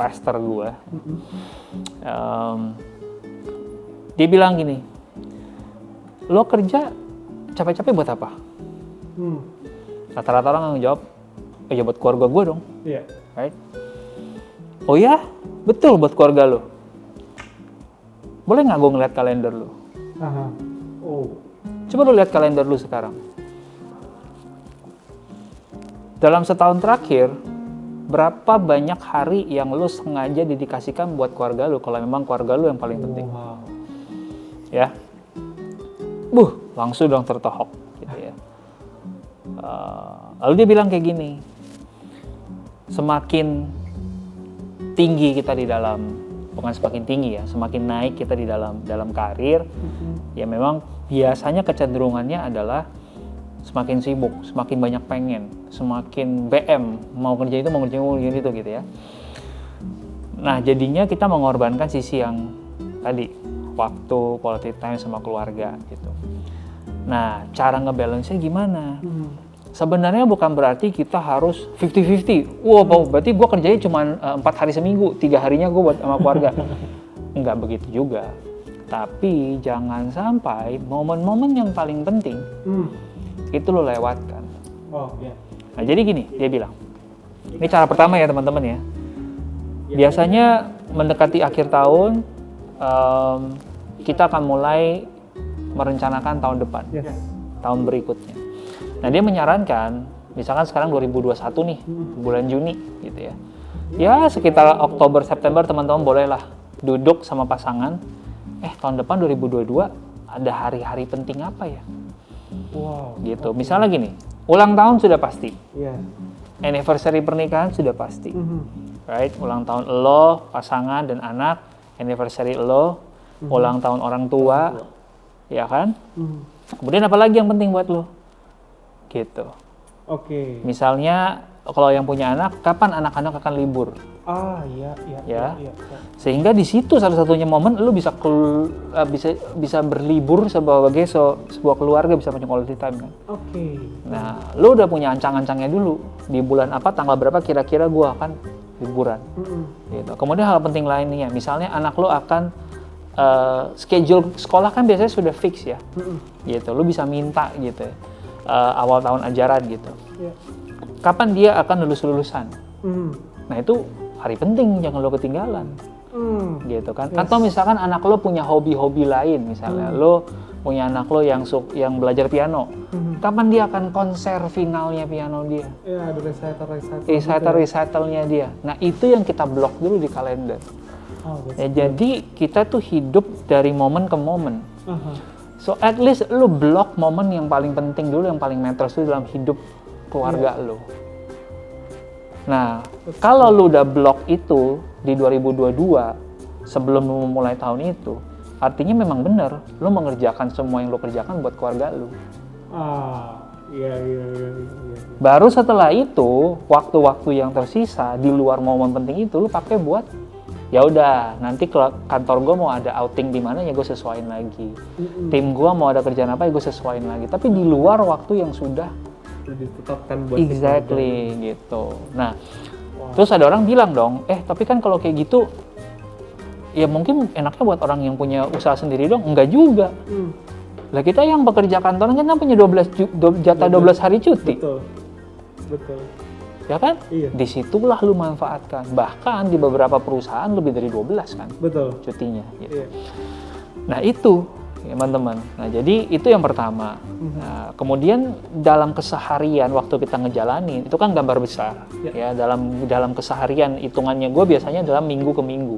Speaker 3: pastor gue. Dia bilang gini, lo kerja capek-capek buat apa? Rata-rata orang yang jawab, ya buat keluarga gue dong. Right? Oh ya, betul buat keluarga lo. Boleh nggak gue ngeliat kalender lo? Coba lo lihat kalender lo sekarang. Dalam setahun terakhir, berapa banyak hari yang lo sengaja dedikasikan buat keluarga lo, kalau memang keluarga lo yang paling penting. Ya, langsung dong tertohok gitu ya. Lalu dia bilang kayak gini, semakin tinggi kita di dalam, bukan semakin tinggi ya, semakin naik kita di dalam karir, ya memang biasanya kecenderungannya adalah semakin sibuk, semakin banyak pengen, semakin BM, mau kerja itu, mau kerja itu gitu ya. Nah, jadinya kita mengorbankan sisi yang tadi, waktu, quality time sama keluarga gitu. Nah, cara ngebalance-nya gimana? Sebenarnya bukan berarti kita harus 50-50. Berarti gue kerjanya cuma 4 hari seminggu, 3 harinya gue buat sama keluarga. Enggak begitu juga. Tapi jangan sampai momen-momen yang paling penting itu lo lewatkan. Nah, jadi gini, dia bilang. Ini cara pertama ya teman-teman ya. Biasanya mendekati akhir tahun, kita akan mulai merencanakan tahun depan,
Speaker 2: Yes.
Speaker 3: tahun berikutnya. Nah, dia menyarankan, misalkan sekarang 2021 nih, bulan Juni gitu ya. Ya, sekitar Oktober, September teman-teman bolehlah duduk sama pasangan, tahun depan 2022 ada hari-hari penting apa ya?
Speaker 2: Wow.
Speaker 3: Gitu. Misalnya gini, ulang tahun sudah pasti.
Speaker 2: Iya.
Speaker 3: Anniversary pernikahan sudah pasti. Right? Ulang tahun lo, pasangan dan anak, anniversary lo, ulang tahun orang tua, ya kan? Kemudian apa lagi yang penting buat lo? Gitu.
Speaker 2: Oke.
Speaker 3: Misalnya kalau yang punya anak, kapan anak-anak akan libur?
Speaker 2: Iya.
Speaker 3: Ya. Sehingga di situ satu-satunya momen lo bisa bisa berlibur sebagai sebuah keluarga, bisa punya quality time kan.
Speaker 2: Oke.
Speaker 3: Nah, lo udah punya ancang-ancangnya dulu. Di bulan apa, tanggal berapa kira-kira gua akan liburan. Gitu. Kemudian hal penting lainnya, misalnya anak lo akan schedule sekolah kan biasanya sudah fix ya. Gitu. Lo bisa minta gitu ya. Awal tahun ajaran gitu.
Speaker 2: Iya.
Speaker 3: Kapan dia akan lulusan? Nah, itu hari penting, jangan lo ketinggalan. Gitu kan. Atau misalkan anak lo punya hobi-hobi lain, misalnya lo punya anak lo yang belajar piano. Kapan dia akan konser finalnya piano dia?
Speaker 2: Ya, ada
Speaker 3: Recitalnya dia. Nah, itu yang kita blok dulu di kalender. Ya, jadi kita tuh hidup dari momen ke momen. So at least lo blok momen yang paling penting dulu, yang paling matters itu dalam hidup keluarga lo. Nah, kalau lu udah blok itu di 2022 sebelum lu memulai tahun itu, artinya memang benar lu mengerjakan semua yang lu kerjakan buat keluarga lu.
Speaker 2: Iya.
Speaker 3: Baru setelah itu, waktu-waktu yang tersisa di luar momen penting itu lu pakai buat ya udah, nanti kantor gue mau ada outing di mana ya gue sesuaiin lagi. Tim gue mau ada kerjaan apa ya gue sesuaiin lagi. Tapi di luar waktu yang sudah
Speaker 2: ditetapkan buat
Speaker 3: exactly gitu. Nah, terus ada orang bilang dong, tapi kan kalau kayak gitu, ya mungkin enaknya buat orang yang punya usaha sendiri dong. Enggak juga. Lah kita yang bekerja kantoran kan punya 12 hari cuti.
Speaker 2: Betul.
Speaker 3: Ya kan?
Speaker 2: Iya.
Speaker 3: Disitulah lu manfaatkan. Bahkan di beberapa perusahaan lebih dari 12 kan.
Speaker 2: Betul.
Speaker 3: Cutinya. Gitu.
Speaker 2: Iya.
Speaker 3: Nah itu, teman-teman. Nah jadi itu yang pertama. Nah, kemudian dalam keseharian waktu kita ngejalanin, itu kan gambar besar. Ya dalam keseharian hitungannya gue biasanya dalam minggu ke minggu.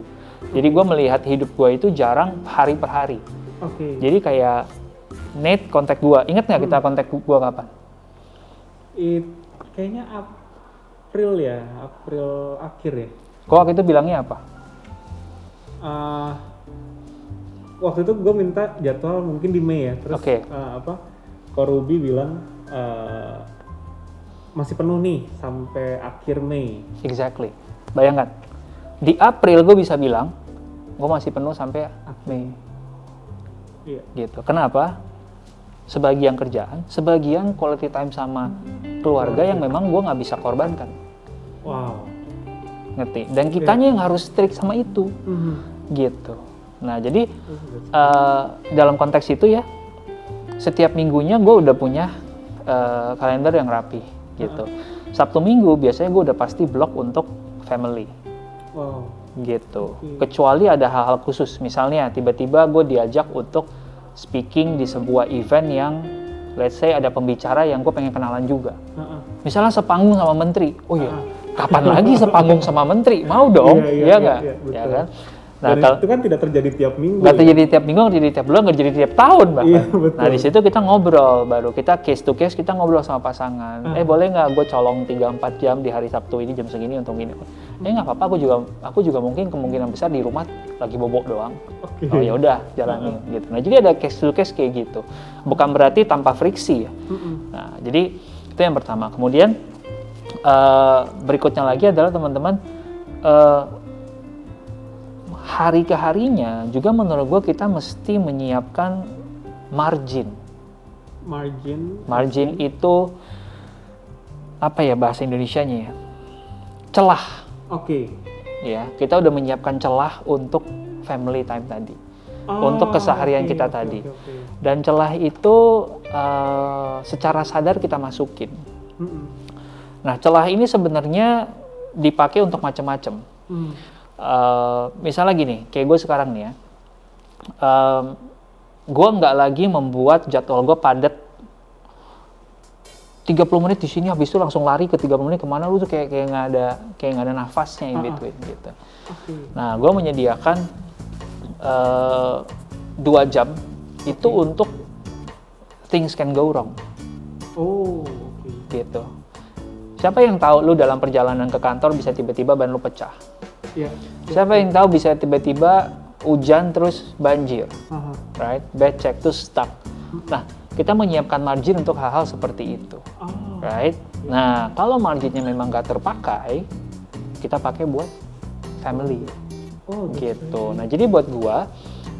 Speaker 3: Jadi gue melihat hidup gue itu jarang hari per hari. Jadi kayak Nate kontak gue. Ingat nggak kita kontak gue kapan?
Speaker 2: Kayaknya April akhir ya.
Speaker 3: Kok waktu itu bilangnya apa?
Speaker 2: Waktu itu gue minta jadwal mungkin di Mei ya. Terus Ko Ruby bilang masih penuh nih sampai akhir Mei.
Speaker 3: Exactly. Bayangkan. Di April gue bisa bilang gue masih penuh sampai Mei.
Speaker 2: Iya.
Speaker 3: Gitu. Kenapa? Sebagian kerjaan, sebagian quality time sama keluarga yang memang gue nggak bisa korbankan.
Speaker 2: Wow.
Speaker 3: Ngerti? Dan kitanya yang harus strict sama itu. Gitu. Nah, jadi dalam konteks itu ya, setiap minggunya gue udah punya kalender yang rapi. Gitu. Sabtu Minggu biasanya gue udah pasti blok untuk family.
Speaker 2: Wow.
Speaker 3: Gitu. Kecuali ada hal-hal khusus. Misalnya tiba-tiba gue diajak untuk speaking di sebuah event yang let's say ada pembicara yang gue pengen kenalan juga. Misalnya sepanggung sama menteri. Oh iya, kapan lagi sepanggung sama menteri? Mau dong, iya nggak? Ya kan?
Speaker 2: Nah, itu kan tidak terjadi tiap minggu.
Speaker 3: Nggak terjadi tiap minggu, nggak terjadi tiap bulan, nggak terjadi tiap tahun bahkan.
Speaker 2: Iya, betul.
Speaker 3: Nah di situ kita ngobrol, baru kita case to case kita ngobrol sama pasangan. Boleh nggak gue colong 3-4 jam di hari Sabtu ini jam segini untuk ini? Nggak apa-apa, aku juga mungkin kemungkinan besar di rumah lagi bobok doang. Oh ya udah jalanin gitu. Nah jadi ada case to case kayak gitu. Bukan berarti tanpa friksi ya. Nah jadi itu yang pertama. Kemudian berikutnya lagi adalah teman-teman hari ke harinya juga menurut gue kita mesti menyiapkan margin. Margin itu apa ya bahasa Indonesianya ya? Celah. Ya, kita udah menyiapkan celah untuk family time tadi. Untuk keseharian kita tadi. Dan celah itu secara sadar kita masukin. Nah, celah ini sebenarnya dipakai untuk macam-macam. Misalnya gini, kayak gue sekarang nih ya, gue nggak lagi membuat jadwal gue padat 30 menit di sini, habis itu langsung lari ke 30 menit kemana, lu tuh kayak nggak ada nafasnya in between gitu. Nah, gue menyediakan 2 jam itu untuk things can go wrong. Gitu. Siapa yang tahu lu dalam perjalanan ke kantor bisa tiba-tiba ban lu pecah? Siapa yang tahu bisa tiba-tiba hujan terus banjir, right? Bad check terus stuck. Nah, kita menyiapkan margin untuk hal-hal seperti itu, right? Nah, kalau marginnya memang nggak terpakai, kita pakai buat family, gitu. Nah, jadi buat gua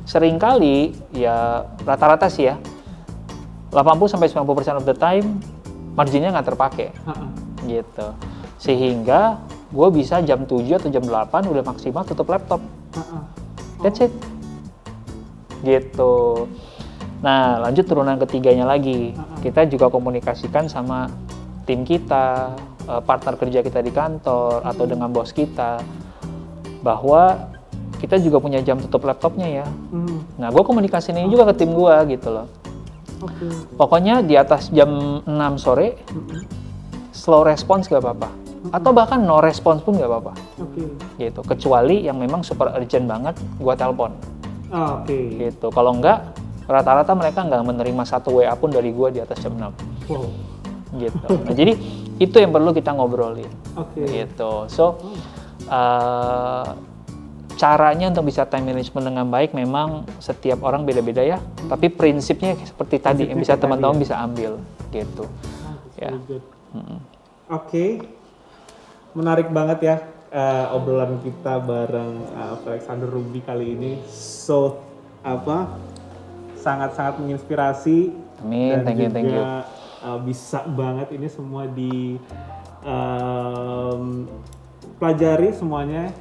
Speaker 3: seringkali ya rata-rata sih ya 80-90% of the time marginnya nggak terpakai, gitu. Sehingga gue bisa jam 7 atau jam 8 udah maksimal tutup laptop. That's it. Gitu. Nah, lanjut turunan ketiganya lagi. Kita juga komunikasikan sama tim kita, partner kerja kita di kantor, atau dengan bos kita, bahwa kita juga punya jam tutup laptopnya ya. Nah, gue komunikasiin ini juga ke tim gue gitu loh. Pokoknya di atas jam 6 sore, slow response gak apa-apa. Atau bahkan no response pun gak apa-apa. Gitu. Kecuali yang memang super urgent banget, gue telepon. Gitu. Kalau enggak, rata-rata mereka nggak menerima 1 WA pun dari gue di atas jam 6. Gitu. Nah, jadi itu yang perlu kita ngobrolin. Gitu. So, caranya untuk bisa time management dengan baik memang setiap orang beda-beda ya. Tapi prinsipnya seperti tadi yang bisa teman-teman bisa ambil. Gitu. Ya.
Speaker 2: Menarik banget ya obrolan kita bareng Alexander Ruby kali ini. So, sangat-sangat menginspirasi.
Speaker 3: Amin,
Speaker 2: dan
Speaker 3: thank you.
Speaker 2: Bisa banget ini semua di pelajari semuanya.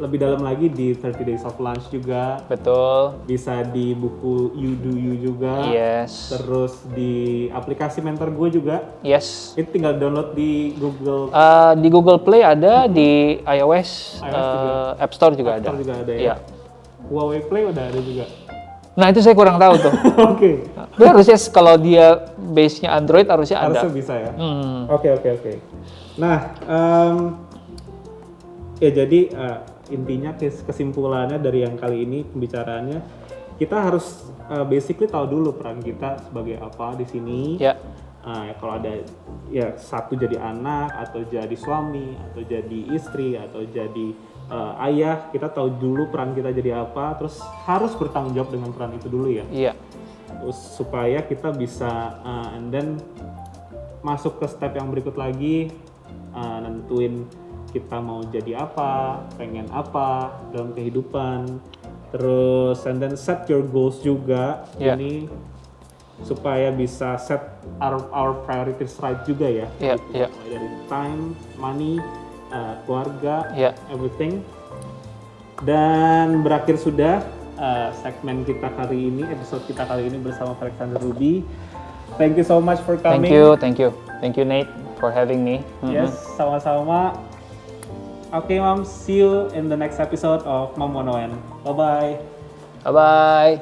Speaker 2: Lebih dalam lagi di 30 Days of Lunch juga.
Speaker 3: Betul.
Speaker 2: Bisa di buku You Do You juga.
Speaker 3: Yes.
Speaker 2: Terus di aplikasi mentor gue juga.
Speaker 3: Yes.
Speaker 2: Itu tinggal download di Google.
Speaker 3: Di Google Play ada, di iOS App Store juga ada.
Speaker 2: App Store juga ada ya. Huawei Play udah ada juga.
Speaker 3: Nah, itu saya kurang tahu tuh. Tapi harusnya kalau dia base-nya Android harusnya ada.
Speaker 2: Harusnya bisa ya. Oke. Nah, ya jadi intinya kesimpulannya dari yang kali ini pembicaraannya, kita harus basically tahu dulu peran kita sebagai apa di sini. Kalau ada ya satu jadi anak atau jadi suami atau jadi istri atau jadi ayah, kita tahu dulu peran kita jadi apa, terus harus bertanggung jawab dengan peran itu dulu ya. Terus supaya kita bisa and then masuk ke step yang berikut lagi, nentuin kita mau jadi apa, pengen apa dalam kehidupan, terus and then set your goals juga. Ini supaya bisa set our priorities right juga ya. Mulai dari time, money, keluarga, everything. Dan berakhir sudah segmen kita kali ini, episode kita kali ini bersama Alexander Ruby. Thank you so much for coming.
Speaker 3: Thank you Nate for having me.
Speaker 2: Yes, sama-sama. Okay, Mom, see you in the next episode of Mom 101. Bye-bye.
Speaker 3: Bye-bye.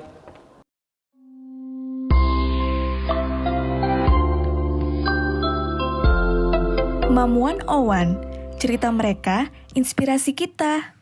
Speaker 1: Mom 101, cerita mereka, inspirasi kita.